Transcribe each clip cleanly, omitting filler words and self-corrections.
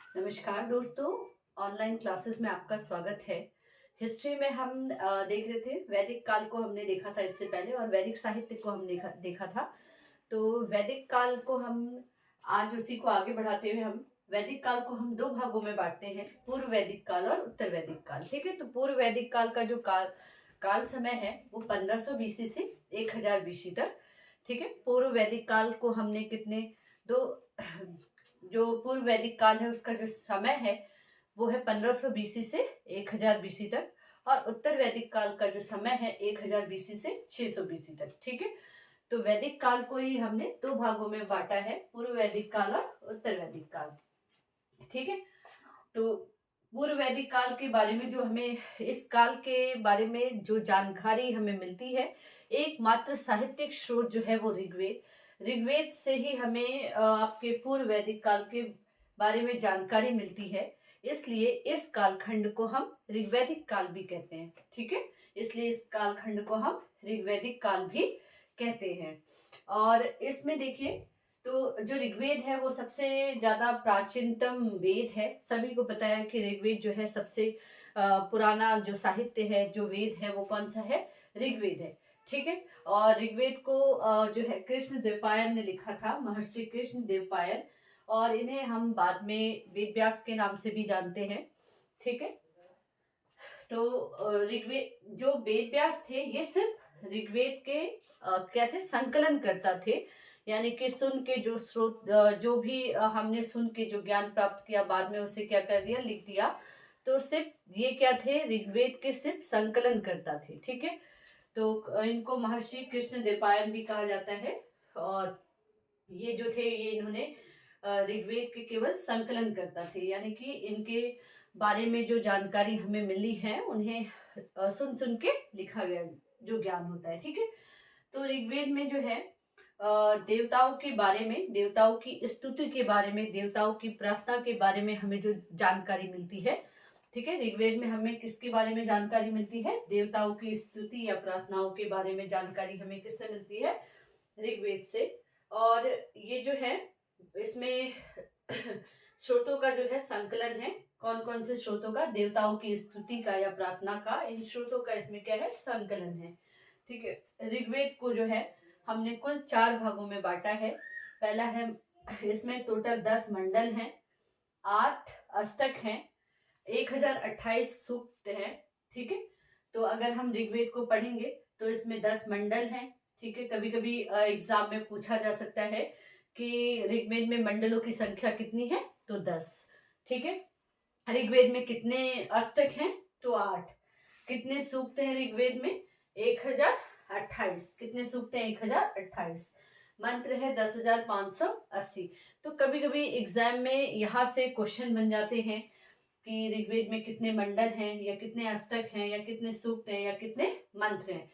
नमस्कार दोस्तों, online classes में आपका स्वागत है। हिस्ट्री में हम देख रहे थे, वैदिक काल को हमने देखा था इससे पहले और वैदिक साहित्य को हमने देखा देखा था। तो वैदिक काल को हम आज उसी को आगे बढ़ाते हुए हम वैदिक काल को हम दो भागों में बांटते हैं, पूर्व वैदिक काल और उत्तर वैदिक काल। ठीक है, तो पूर्व वैदिक काल का जो काल काल समय है वो 1500 बीसी से 1000 बीसी तक। ठीक है, पूर्व वैदिक काल को हमने कितने दो जो पूर्व वैदिक काल है उसका जो समय है वो है 1500 बीसी से 1000 बीसी तक। और उत्तर वैदिक काल का जो समय है 1000 बीसी से 600 बीसी तक। ठीक है, तो वैदिक काल को ही हमने दो भागों में बांटा है, पूर्व वैदिक काल और उत्तर वैदिक काल। ठीक है, तो पूर्व वैदिक काल के बारे में जो हमें इस काल के बारे में जो जानकारी हमें मिलती है, एकमात्र साहित्यिक स्रोत जो है वो ऋग्वेद। ऋग्वेद से ही हमें आपके पूर्व वैदिक काल के बारे में जानकारी मिलती है। इसलिए इस कालखंड को हम ऋग्वैदिक काल भी कहते हैं। ठीक है, इसलिए इस कालखंड को हम ऋग्वैदिक काल भी कहते हैं। और इसमें देखिए, तो जो ऋग्वेद है वो सबसे ज्यादा प्राचीनतम वेद है। सभी को पता है कि ऋग्वेद जो है सबसे पुराना जो साहित्य है, जो वेद है वो कौन सा है, ऋग्वेद है। ठीक है, और ऋग्वेद को जो है कृष्ण द्वैपायन ने लिखा था, महर्षि कृष्ण द्वैपायन। और इन्हें हम बाद में वेद व्यास के नाम से भी जानते हैं। ठीक है, तो ऋग्वेद जो वेद व्यास थे ये सिर्फ ऋग्वेद के क्या थे, संकलन करता थे। यानी कि सुन के जो स्रोत जो भी हमने सुन के जो ज्ञान प्राप्त किया, बाद में उसे क्या कर दिया, लिख दिया। तो सिर्फ ये क्या थे, ऋग्वेद के सिर्फ संकलन करता थे। ठीक है, तो इनको महर्षि कृष्ण द्वैपायन भी कहा जाता है। और ये जो थे ये इन्होंने ऋग्वेद के केवल संकलन करता थे, यानी कि इनके बारे में जो जानकारी हमें मिली है उन्हें सुन सुन के लिखा गया जो ज्ञान होता है। ठीक है, तो ऋग्वेद में जो है देवताओं के बारे में, देवताओं की स्तुति के बारे में, देवताओं की प्रार्थना के बारे में हमें जो जानकारी मिलती है। ठीक है, ऋग्वेद में हमें किसके बारे में जानकारी मिलती है, देवताओं की स्तुति या प्रार्थनाओं के बारे में जानकारी हमें किससे मिलती है, ऋग्वेद से। और ये जो है इसमें स्रोतों का जो है संकलन है, कौन कौन से स्रोतों का, देवताओं की स्तुति का या प्रार्थना का, इन स्रोतों का इसमें क्या है, संकलन है। ठीक है, ऋग्वेद को जो है हमने कुल 4 भागों में बांटा है। पहला है, इसमें टोटल 10 मंडल हैं, 8 अष्टक हैं, 1028 सूक्त हैं। ठीक है, तो अगर हम ऋग्वेद को पढ़ेंगे तो इसमें 10 मंडल हैं। ठीक है, कभी कभी एग्जाम में पूछा जा सकता है कि ऋग्वेद में मंडलों की संख्या कितनी है, तो 10। ठीक है, ऋग्वेद में कितने अष्टक हैं, तो 8। कितने सूक्त हैं ऋग्वेद में, 1028। कितने सूक्त हैं, 1028। मंत्र है 10,580। तो कभी कभी एग्जाम में यहाँ से क्वेश्चन बन जाते हैं कि ऋग्वेद में कितने मंडल हैं, या कितने अष्टक हैं, या कितने सूक्त हैं, या कितने मंत्र हैं।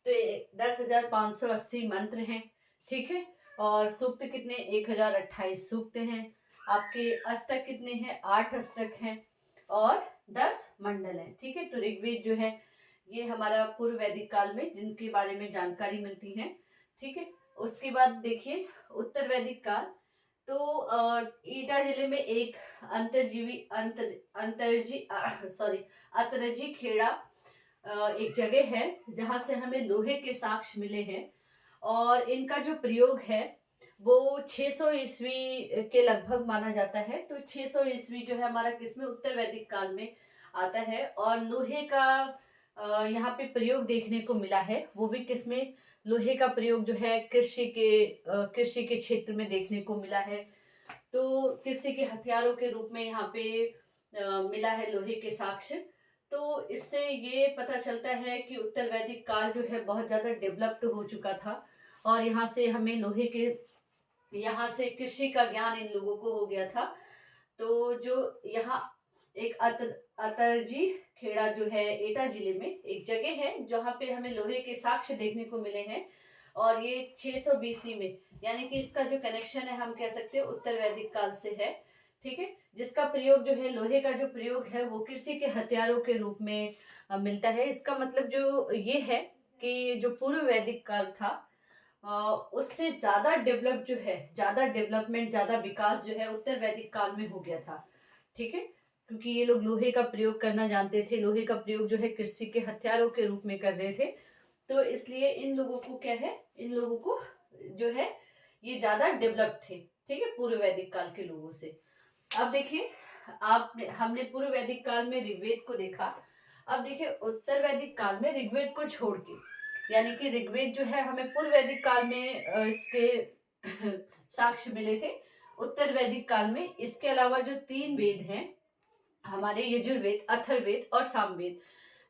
तो 10,580 मंत्र हैं। ठीक है, और सूक्त कितने, 1028 सूक्त हैं। आपके अष्टक कितने हैं, 8 अष्टक हैं, और 10 मंडल हैं। ठीक है, तो ऋग्वेद जो है ये हमारा पूर्व वैदिक काल में जिनके बारे में जानकारी मिलती है। ठीक है, उसके बाद देखिए उत्तर वैदिक काल। तो ईटा जिले में एक अंतरजीवी अतरजी खेड़ा एक जगह है जहां से हमें लोहे के साक्ष्य मिले हैं। और इनका जो प्रयोग है वो 600 ईस्वी के लगभग माना जाता है। तो 600 ईस्वी जो है हमारा किसमें, उत्तर वैदिक काल में आता है। और लोहे का यहाँ पे प्रयोग देखने को मिला है, वो भी किसमें, लोहे का प्रयोग जो है कृषि के क्षेत्र में देखने को मिला है। तो कृषि के हथियारों के रूप में यहाँ पे मिला है लोहे के साक्ष्य। तो इससे ये पता चलता है कि उत्तर वैदिक काल जो है बहुत ज्यादा डेवलप्ड हो चुका था। और यहाँ से हमें लोहे के, यहाँ से कृषि का ज्ञान इन लोगों को हो गया था। तो जो यहाँ एक अतरजी खेड़ा जो है एटा जिले में एक जगह है जहाँ पे हमें लोहे के साक्ष्य देखने को मिले हैं। और ये 600 बीसी में, यानी कि इसका जो कनेक्शन है हम कह सकते हैं उत्तर वैदिक काल से है। ठीक है, जिसका प्रयोग जो है, लोहे का जो प्रयोग है वो कृषि के हथियारों के रूप में मिलता है। इसका मतलब जो ये है कि जो पूर्व वैदिक काल था उससे ज्यादा डेवलप जो है, ज्यादा डेवलपमेंट, ज्यादा विकास जो है उत्तर वैदिक काल में हो गया था। ठीक है, क्योंकि ये लोग लोहे का प्रयोग करना जानते थे, लोहे का प्रयोग जो है कृषि के हथियारों के रूप में कर रहे थे। तो इसलिए इन लोगों को क्या है, इन लोगों को जो है ये ज्यादा डेवलप थे, ठीक है, पूर्व वैदिक काल के लोगों से। अब देखिए, आपने हमने पूर्व वैदिक काल में ऋग्वेद को देखा। अब देखिए उत्तर वैदिक काल में ऋग्वेद को छोड़ के, यानी कि ऋग्वेद जो है हमें पूर्व वैदिक काल में इसके साक्ष्य मिले थे। उत्तर वैदिक काल में इसके अलावा जो 3 वेद हैं हमारे, यजुर्वेद, अथर्ववेद और सामवेद,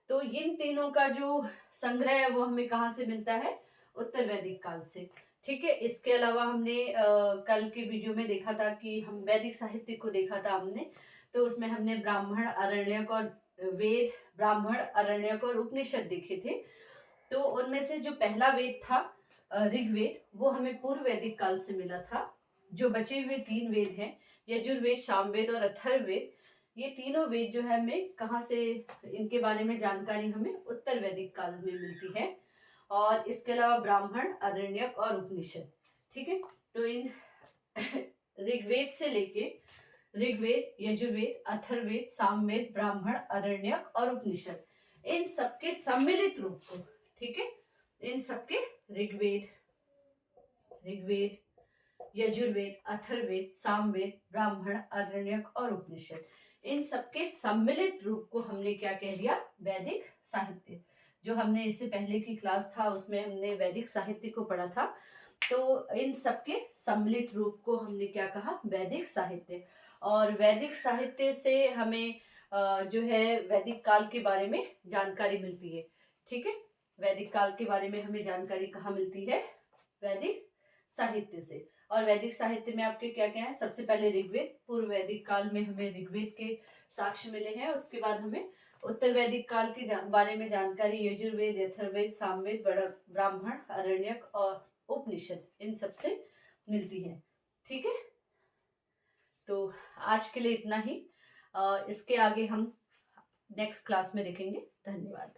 तो इन तीनों का जो संग्रह है वो हमें कहाँ से मिलता है, उत्तर वैदिक काल से। ठीक है, इसके अलावा हमने कल के वीडियो में देखा था कि हम वैदिक साहित्य को देखा था हमने, तो उसमें हमने ब्राह्मण, आरण्यक और वेद, ब्राह्मण, आरण्यक और उपनिषद देखे थे। तो उनमें से जो पहला वेद था ऋग्वेद, वो हमें पूर्व वैदिक काल से मिला था। जो बचे हुए 3 वेद हैं, यजुर्वेद, सामवेद और अथर्ववेद, ये तीनों वेद जो है हमें कहाँ से, इनके बारे में जानकारी हमें उत्तर वैदिक काल में मिलती है। और इसके अलावा ब्राह्मण, आरण्यक और उपनिषद, ठीक है। तो इन ऋग्वेद से लेके ऋग्वेद, यजुर्वेद, अथर्ववेद, सामवेद, ब्राह्मण, आरण्यक और उपनिषद, इन सबके सम्मिलित रूप को, ठीक है, इन सबके ऋग्वेद, यजुर्वेद, अथर्ववेद, सामवेद, ब्राह्मण, आरण्यक और उपनिषद, इन सबके सम्मिलित रूप को हमने क्या कह दिया, वैदिक साहित्य। जो हमने इससे पहले की क्लास था उसमें हमने वैदिक साहित्य को पढ़ा था, तो इन सबके सम्मिलित रूप को हमने क्या कहा, वैदिक साहित्य। और वैदिक साहित्य से हमें जो है वैदिक काल के बारे में जानकारी मिलती है, ठीक है। वैदिक काल के बारे में हमें जानकारी कहाँ मिलती है, वैदिक साहित्य से। और वैदिक साहित्य में आपके क्या क्या है, सबसे पहले ऋग्वेद, पूर्व वैदिक काल में हमें ऋग्वेद के साक्ष्य मिले हैं। उसके बाद हमें उत्तर वैदिक काल के बारे में जानकारी यजुर्वेद, अथर्ववेद, सामवेद, ब्राह्मण, आरण्यक और उपनिषद, इन सब से मिलती है, ठीक है। तो आज के लिए इतना ही, इसके आगे हम नेक्स्ट क्लास में देखेंगे। धन्यवाद।